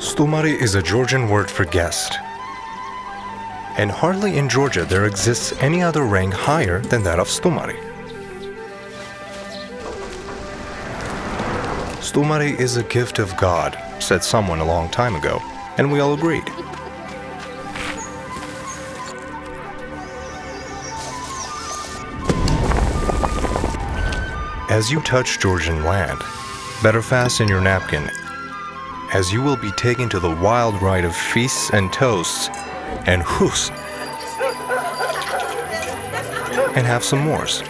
Stumari is a Georgian word for guest. And hardly in Georgia there exists any other rank higher than that of Stumari. Stumari is a gift of God, said someone a long time ago, and we all agreed. As you touch Georgian land, better fasten your napkin, as you will be taken to the wild ride of feasts and toasts, and whoos, and have some mores.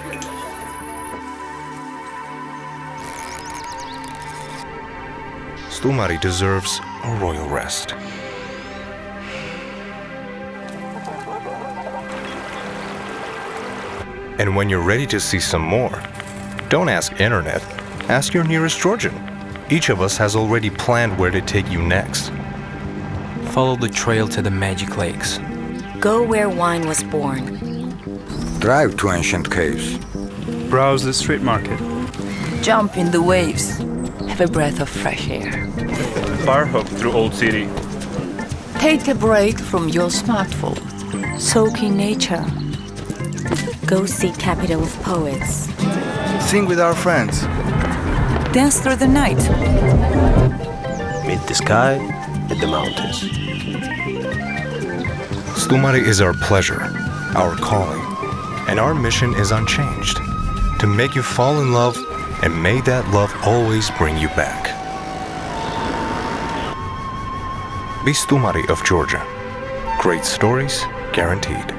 Stumari deserves a royal rest. And when you're ready to see some more, don't ask internet, ask your nearest Georgian. Each of us has already planned where to take you next. Follow the trail to the magic lakes. Go where wine was born. Drive to ancient caves. Browse the street market. Jump in the waves. Have a breath of fresh air. Bar hop through Old City. Take a break from your smartphone. Soak in nature. Go see capital of poets. Sing with our friends. Dance through the night. Meet the sky and the mountains. Stumari is our pleasure, our calling, and our mission is unchanged, to make you fall in love and may that love always bring you back. Be Stumari of Georgia. Great stories guaranteed.